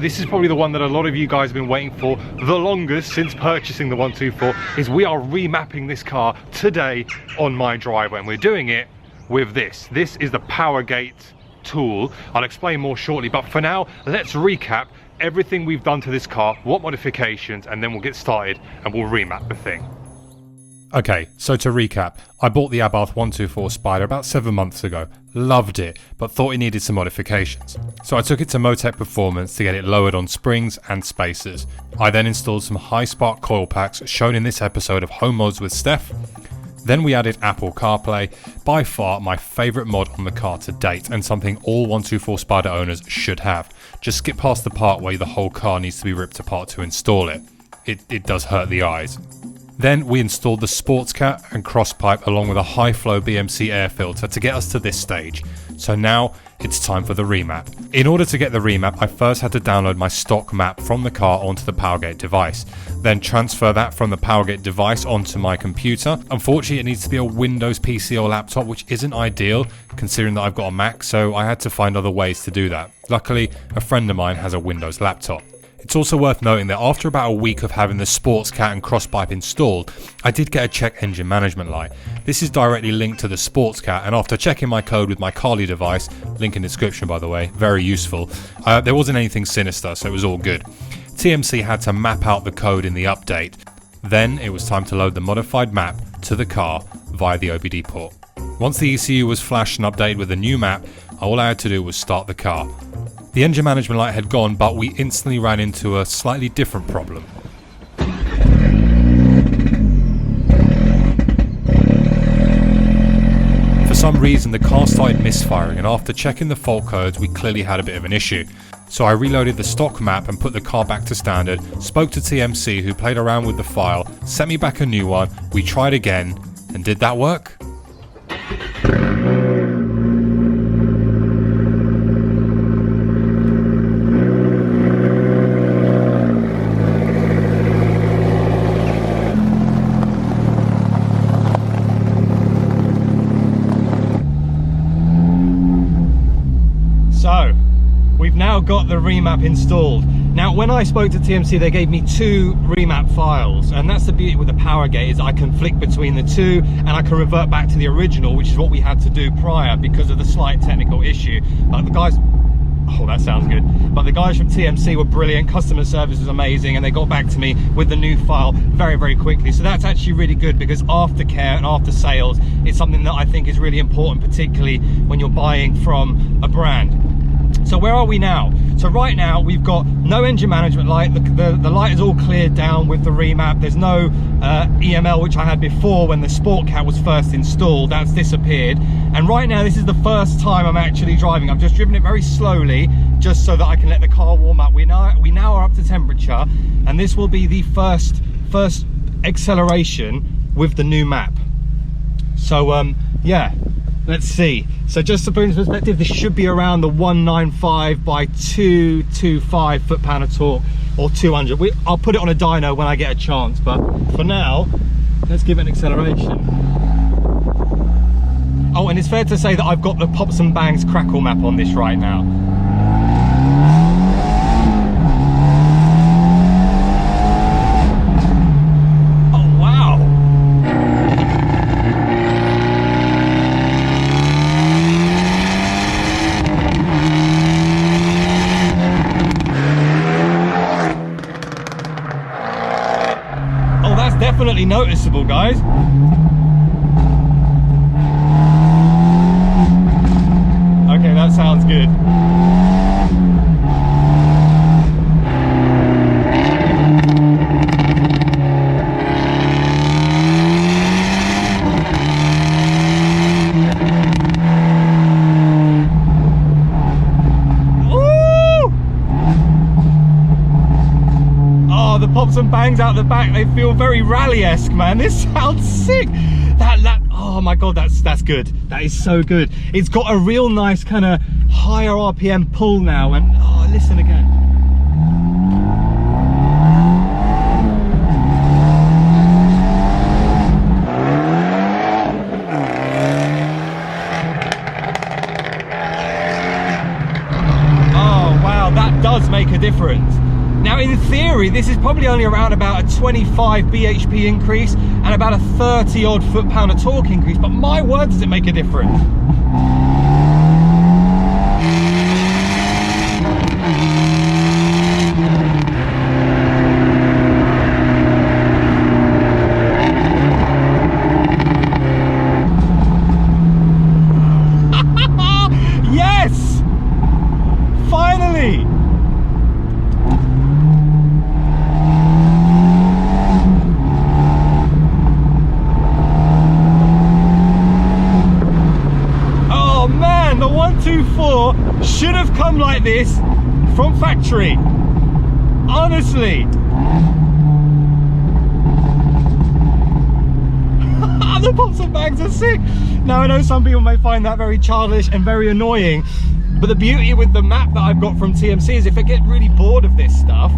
This is probably the one that a lot of you guys have been waiting for the longest since purchasing the 124, is we are remapping this car today on my driveway, and we're doing it with this. This is the Powergate tool. I'll explain more shortly, but for now, let's recap everything we've done to this car, what modifications, and then we'll get started and we'll remap the thing. Okay, so to recap, I bought the Abarth 124 Spider about 7 months ago, loved it, but thought it needed some modifications. So I took it to Motec Performance to get it lowered on springs and spacers. I then installed some high spark coil packs shown in this episode of Home Mods with Stef. Then we added Apple CarPlay, by far my favourite mod on the car to date, and something all 124 Spider owners should have. Just skip past the part where the whole car needs to be ripped apart to install it. It does hurt the eyes. Then we installed the Sports Cat and cross pipe along with a high flow BMC air filter to get us to this stage. So now it's time for the remap. In order to get the remap, I first had to download my stock map from the car onto the Powergate device, then transfer that from the Powergate device onto my computer. Unfortunately, it needs to be a Windows PC or laptop, which isn't ideal considering that I've got a Mac, so I had to find other ways to do that. Luckily, a friend of mine has a Windows laptop. It's also worth noting that after about a week of having the Sports Cat and crosspipe installed, I did get a check engine management light. This is directly linked to the Sports Cat, and after checking my code with my Carly device, link in description by the way, very useful, there wasn't anything sinister, so it was all good. TMC had to map out the code in the update. Then it was time to load the modified map to the car via the OBD port. Once the ECU was flashed and updated with a new map, all I had to do was start the car. The engine management light had gone, but we instantly ran into a slightly different problem. For some reason, the car started misfiring, and after checking the fault codes, we clearly had a bit of an issue. So I reloaded the stock map and put the car back to standard, spoke to TMC who played around with the file, sent me back a new one, we tried again, and did that work? So, we've now got the remap installed. Now, when I spoke to TMC, they gave me 2 remap files, and that's the beauty with the Powergate, is I can flick between the 2 and I can revert back to the original, which is what we had to do prior because of the slight technical issue. But the guys, oh, that sounds good. But the guys from TMC were brilliant, customer service was amazing, and they got back to me with the new file very, very quickly. So that's actually really good, because aftercare and after sales is something that I think is really important, particularly when you're buying from a brand. So where are we now? So right now we've got no engine management light. The light is all cleared down with the remap. There's no EML, which I had before when the Sport Cat was first installed. That's disappeared. And right now this is the first time I'm actually driving. I've just driven it very slowly just so that I can let the car warm up. We now are up to temperature, and this will be the first acceleration with the new map. So yeah. Let's see. So just to put into perspective, this should be around the 195 by 225 foot-pound of torque, or 200. I'll put it on a dyno when I get a chance, but for now, let's give it an acceleration. Oh, and it's fair to say that I've got the Pops and Bangs crackle map on this right now. Definitely noticeable, guys. Okay, that sounds good. The Pops and Bangs out the back, they feel very rally-esque, man. This sounds sick. That oh my god, that's good. That is so good. It's got a real nice kind of higher RPM pull now, and oh, listen again. Oh wow, that does make a difference. seconds. Now in theory, this is probably only around about a 25 bhp increase and about a 30 odd foot-pound of torque increase, but my word, does it make a difference. Yes! Finally! Oh man, the 124 should have come like this from factory. Honestly. The pops and bangs are sick. Now I know some people may find that very childish and very annoying, but the beauty with the map that I've got from TMC is if I get really bored of this stuff,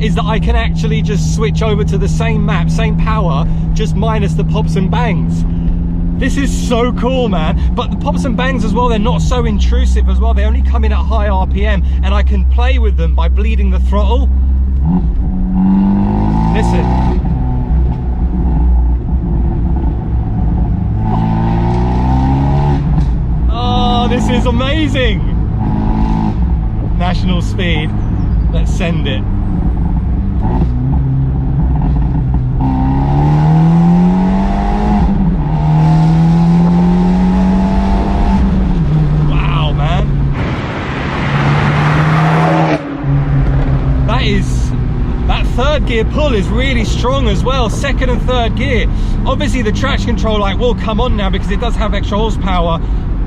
is that I can actually just switch over to the same map, same power, just minus the pops and bangs. This is so cool, man. But the pops and bangs as well, they're not so intrusive as well. They only come in at high RPM and I can play with them by bleeding the throttle. Listen. Oh, this is amazing. National speed. Let's send it. Wow, man. That third gear pull is really strong as well. Second and third gear. Obviously the traction control light will come on now because it does have extra horsepower.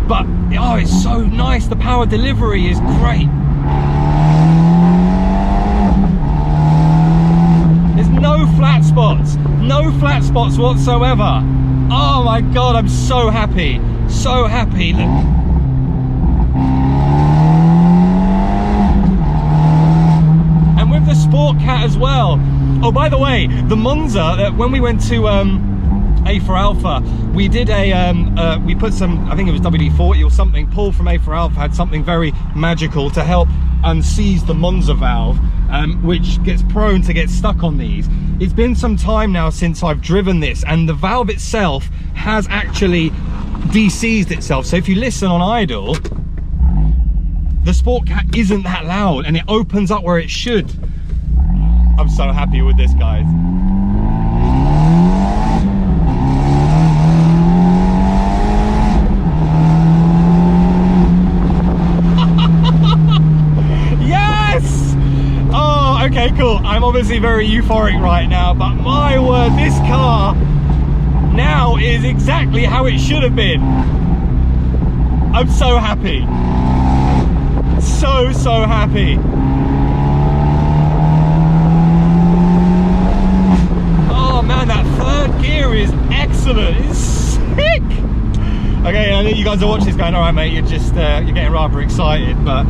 But, oh, it's so nice. The power delivery is great. There's no flat spots. No flat spots whatsoever. Oh my God, I'm so happy. So happy. Look. And with the Sport Cat as well. Oh, by the way, the Monza, when we went to A4Alpha, we did we put some, I think it was WD-40 or something, Paul from A4Alpha had something very magical to help unseize the Monza valve, which gets prone to get stuck on these. It's been some time now since I've driven this, and the valve itself has actually de-seized itself. So if you listen on idle, the Sport Cat isn't that loud and it opens up where it should. I'm so happy with this, guys. Okay, cool. I'm obviously very euphoric right now, but my word, this car now is exactly how it should have been. I'm so happy. So happy. Oh man, that third gear is excellent. It's sick. Okay, I know you guys are watching this going, all right, mate, you're just, you're getting rather excited, but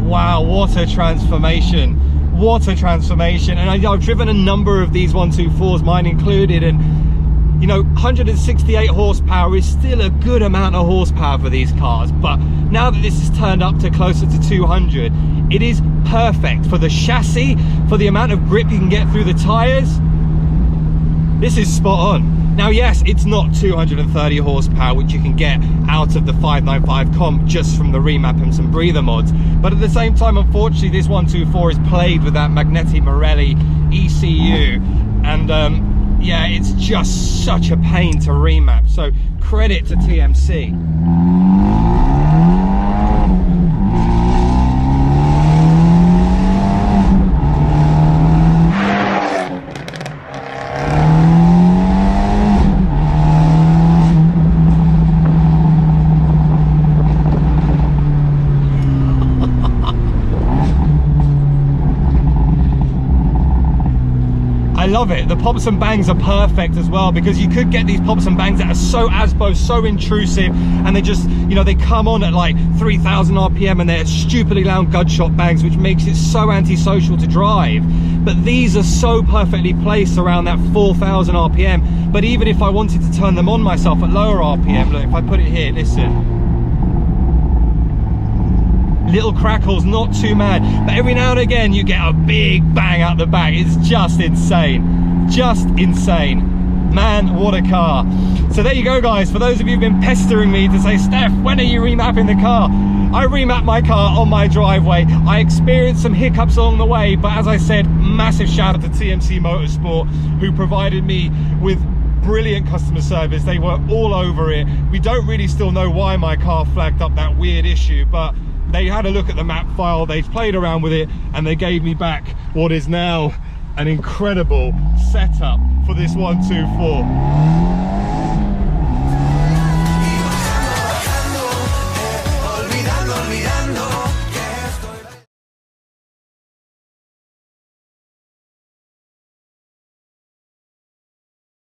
wow, what a transformation. What a transformation. And I've driven a number of these 124s, mine included, and you know, 168 horsepower is still a good amount of horsepower for these cars, but now that this is turned up to closer to 200, it is perfect for the chassis, for the amount of grip you can get through the tires. This is spot on. Now, yes, it's not 230 horsepower, which you can get out of the 595 comp just from the remap and some breather mods. But at the same time, unfortunately, this 124 is plagued with that Magneti Marelli ECU. And yeah, it's just such a pain to remap. So credit to TMC. I love it. The pops and bangs are perfect as well, because you could get these pops and bangs that are so ASBO, so intrusive, and they just, you know, they come on at like 3,000 RPM and they're stupidly loud gunshot bangs, which makes it so antisocial to drive. But these are so perfectly placed around that 4,000 RPM. But even if I wanted to turn them on myself at lower RPM, look, if I put it here, listen. Little crackles, not too mad, but every now and again you get a big bang out the back. It's just insane, just insane. Man, what a car. So there you go, guys. For those of you who've been pestering me to say, Steph, when are you remapping the car? I remapped my car on my driveway. I experienced some hiccups along the way, but as I said, massive shout out to TMC Motorsport, who provided me with brilliant customer service. They were all over it. We don't really still know why my car flagged up that weird issue, but they had a look at the map file, they played around with it, and they gave me back what is now an incredible setup for this 124.